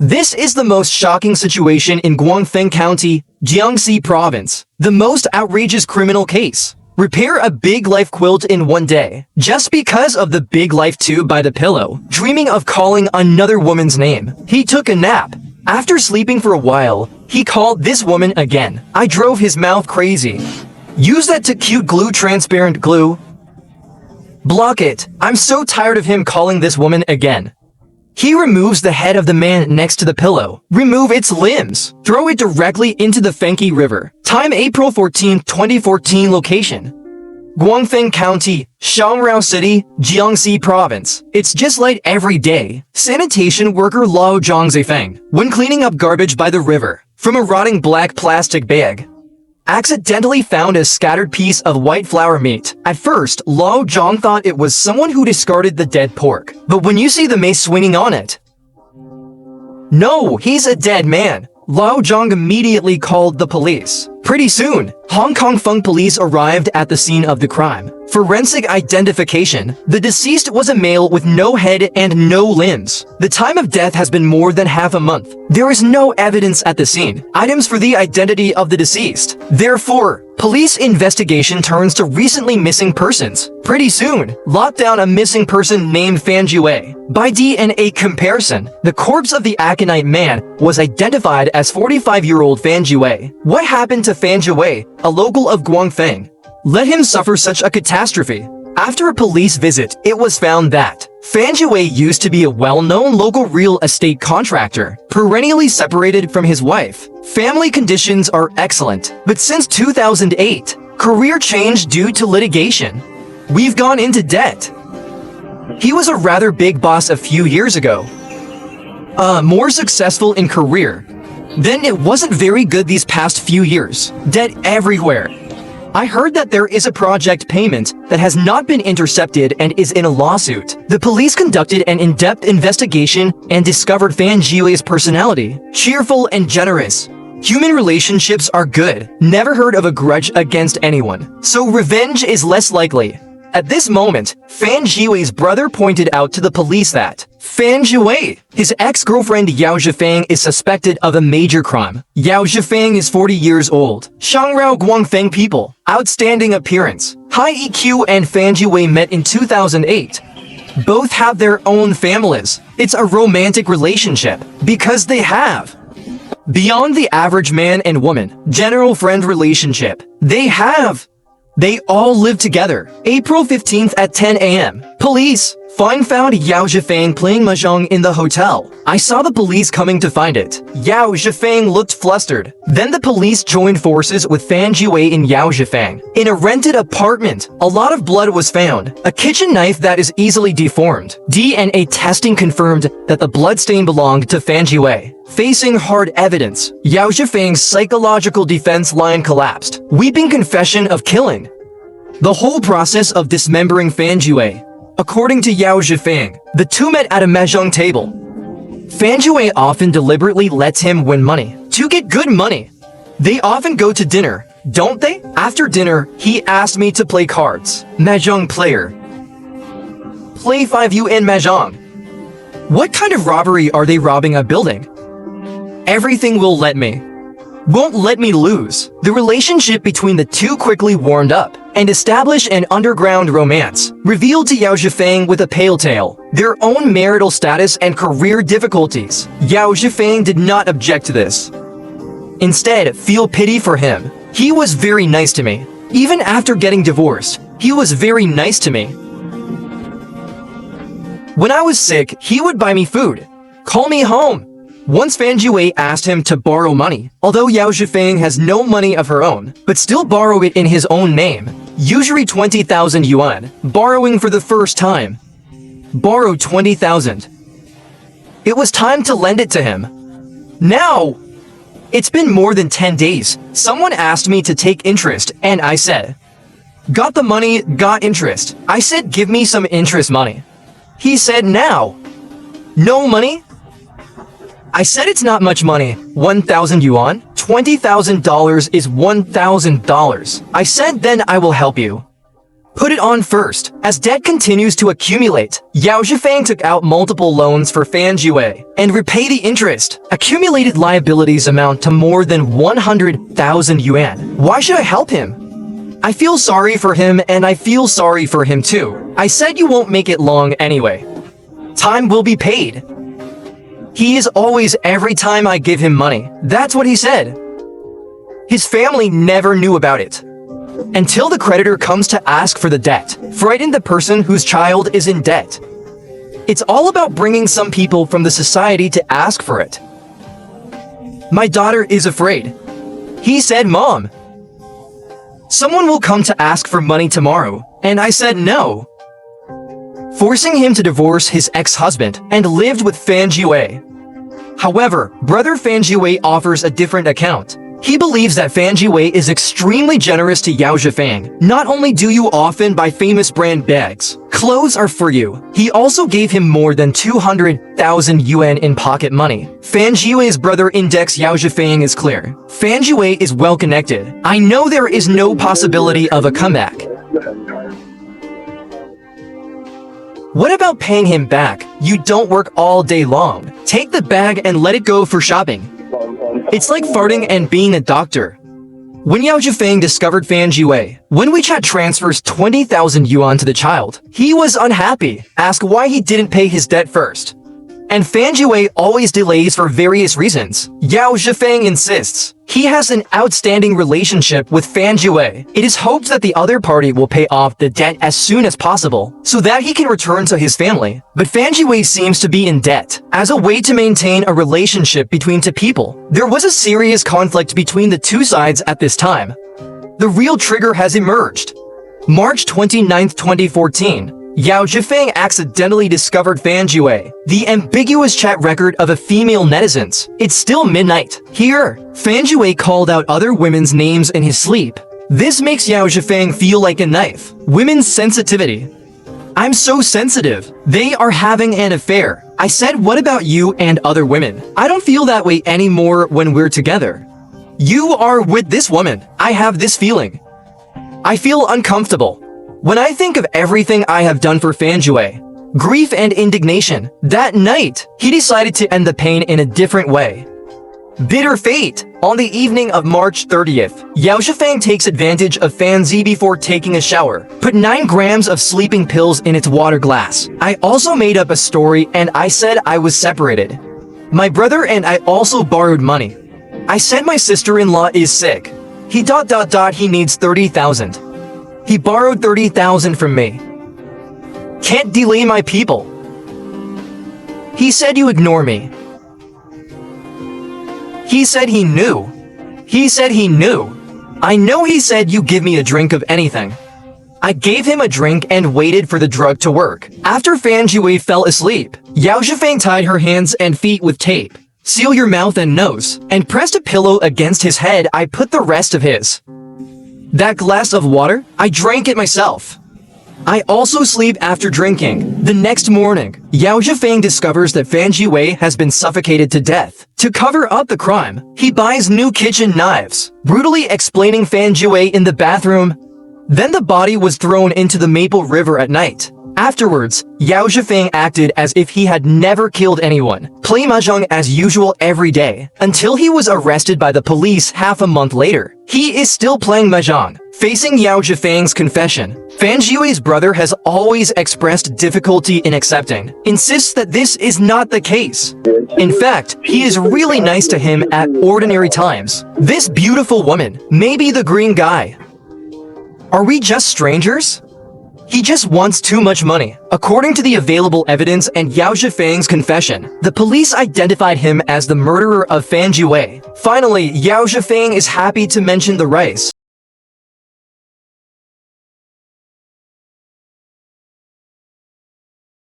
This is the most shocking situation in Guangfeng County, Jiangxi Province. The most outrageous criminal case. Repair a big life quilt in one day, just because of the big life tube by the pillow, dreaming of calling another woman's name. He took a nap. After sleeping for a while, he called this woman again. I drove his mouth crazy. Use that to cute glue, transparent glue. Block it. I'm so tired of him calling this woman again. He removes the head of the man next to the pillow. Remove its limbs. Throw it directly into the Fanpage River. Time April 14, 2014. Location Guangfeng County, Shangrao City, Jiangxi Province. It's just like every day. Sanitation worker Lao Zhangzifeng, when cleaning up garbage by the river, from a rotting black plastic bag, accidentally found a scattered piece of white flour meat. At first, Lao Zhang thought it was someone who discarded the dead pork. But when you see the mace swinging on it, no, he's a dead man. Lao Zhang immediately called the police. Pretty soon, Hong Kong Feng police arrived at the scene of the crime. Forensic identification. The deceased was a male with no head and no limbs. The time of death has been more than half a month. There is no evidence at the scene. Items for the identity of the deceased. Therefore, police investigation turns to recently missing persons. Pretty soon, locked down a missing person named Fan Jue. By DNA comparison, the corpse of the aconite man was identified as 45-year-old Fan Jue. What happened to Fan Jue, a local of Guangfeng? Let him suffer such a catastrophe. After a police visit, it was found that Fan Jue used to be a well-known local real estate contractor, perennially separated from his wife. Family conditions are excellent, but since 2008, career changed due to litigation. We've gone into debt. He was a rather big boss a few years ago. More successful in career. Then it wasn't very good these past few years. Debt everywhere. I heard that there is a project payment that has not been intercepted and is in a lawsuit. The police conducted an in-depth investigation and discovered Fan Jue's personality. Cheerful and generous. Human relationships are good. Never heard of a grudge against anyone. So revenge is less likely. At this moment, Fan Jue's brother pointed out to the police that Fan Jue, his ex-girlfriend Yao Zhifeng, is suspected of a major crime. Yao Zhifeng is 40 years old. Shangrao Guangfeng people. Outstanding appearance. High EQ, and Fan Jue met in 2008. Both have their own families. It's a romantic relationship. Because they have. Beyond the average man and woman, general friend relationship. They all live together. April 15th at 10 a.m. Police found Yao Zhifeng playing mahjong in the hotel. I saw the police coming to find it. Yao Zhifeng looked flustered. Then the police joined forces with Fan Jue and Yao Zhifeng. In a rented apartment, a lot of blood was found. A kitchen knife that is easily deformed. DNA testing confirmed that the bloodstain belonged to Fan Jue. Facing hard evidence, Yao Zhifeng's psychological defense line collapsed. Weeping confession of killing. The whole process of dismembering Fan Jue. According to Yao Zhifeng, the two met at a mahjong table. Fan Jue often deliberately lets him win money. To get good money. They often go to dinner, don't they? After dinner, he asked me to play cards. Mahjong player. Play 5 UN mahjong. What kind of robbery are they robbing a building? Everything will let me. Won't let me lose. The relationship between the two quickly warmed up and established an underground romance, revealed to Yao Zhifeng with a pale tale, their own marital status and career difficulties. Yao Zhifeng did not object to this. Instead, feel pity for him. He was very nice to me. Even after getting divorced, he was very nice to me. When I was sick, he would buy me food, call me home. Once Fan Jue asked him to borrow money, although Yao Zhifeng has no money of her own, but still borrow it in his own name, usually 20,000 yuan, borrowing for the first time. Borrow 20,000. It was time to lend it to him. Now, it's been more than 10 days. Someone asked me to take interest, and I said, got the money, got interest. I said, give me some interest money. He said, now. No money? I said it's not much money. 1,000 yuan? $20,000 is $1,000. I said then I will help you. Put it on first. As debt continues to accumulate, Yao Zhifeng took out multiple loans for Fan Jue and repay the interest. Accumulated liabilities amount to more than 100,000 yuan. Why should I help him? I feel sorry for him and I feel sorry for him too. I said you won't make it long anyway. Time will be paid. He is always every time I give him money. That's what he said. His family never knew about it. Until the creditor comes to ask for the debt, frighten the person whose child is in debt. It's all about bringing some people from the society to ask for it. My daughter is afraid. He said, Mom, someone will come to ask for money tomorrow, and I said no. Forcing him to divorce his ex-husband and lived with Fan Jue. However, brother Fan Jue offers a different account. He believes that Fan Jue is extremely generous to Yao Zhifeng. Not only do you often buy famous brand bags, clothes are for you. He also gave him more than 200,000 yuan in pocket money. Fan Jue's brother index Yao Zhifeng is clear. Fan Jue is well connected. I know there is no possibility of a comeback. What about paying him back? You don't work all day long. Take the bag and let it go for shopping. It's like farting and being a doctor. When Yao Zhifeng discovered Fan Jue, when WeChat transfers 20,000 yuan to the child, he was unhappy, asked why he didn't pay his debt first. And Fan Jue always delays for various reasons. Yao Zhifeng insists he has an outstanding relationship with Fan Jue. It is hoped that the other party will pay off the debt as soon as possible, so that he can return to his family. But Fan Jue seems to be in debt. As a way to maintain a relationship between two people, there was a serious conflict between the two sides at this time. The real trigger has emerged. March 29, 2014. Yao Zhifeng accidentally discovered Fan Jue, the ambiguous chat record of a female netizens. It's still midnight. Here, Fan Jue called out other women's names in his sleep. This makes Yao Zhifeng feel like a knife. Women's sensitivity. I'm so sensitive. They are having an affair. I said, what about you and other women? I don't feel that way anymore when we're together. You are with this woman. I have this feeling. I feel uncomfortable. When I think of everything I have done for Fan Jue, grief and indignation, that night, he decided to end the pain in a different way. Bitter fate! On the evening of March 30th, Yao Zhifeng takes advantage of Fan Z before taking a shower. Put 9 grams of sleeping pills in its water glass. I also made up a story and I said I was separated. My brother and I also borrowed money. I said my sister-in-law is sick. He needs 30,000. He borrowed 30,000 from me. Can't delay my people. He said you ignore me. He said he knew. He said he knew. I know he said you give me a drink of anything. I gave him a drink and waited for the drug to work. After Fan Jue fell asleep, Yao Zhifeng tied her hands and feet with tape. Seal your mouth and nose, and pressed a pillow against his head. I put the rest of his. That glass of water, I drank it myself. I also sleep after drinking. The next morning, Yao Zhifeng discovers that Fan Jue has been suffocated to death. To cover up the crime, he buys new kitchen knives, brutally explaining Fan Jue in the bathroom. Then the body was thrown into the Maple River at night. Afterwards, Yao Zhifeng acted as if he had never killed anyone, play mahjong as usual every day, until he was arrested by the police half a month later. He is still playing mahjong. Facing Yao Zhifeng's confession, Fan Jue's brother has always expressed difficulty in accepting, insists that this is not the case. In fact, he is really nice to him at ordinary times. This beautiful woman may be the green guy. Are we just strangers? He just wants too much money. According to the available evidence and Yao Zhifeng's confession, the police identified him as the murderer of Fan Jue. Finally, Yao Zhifeng is happy to mention the rice.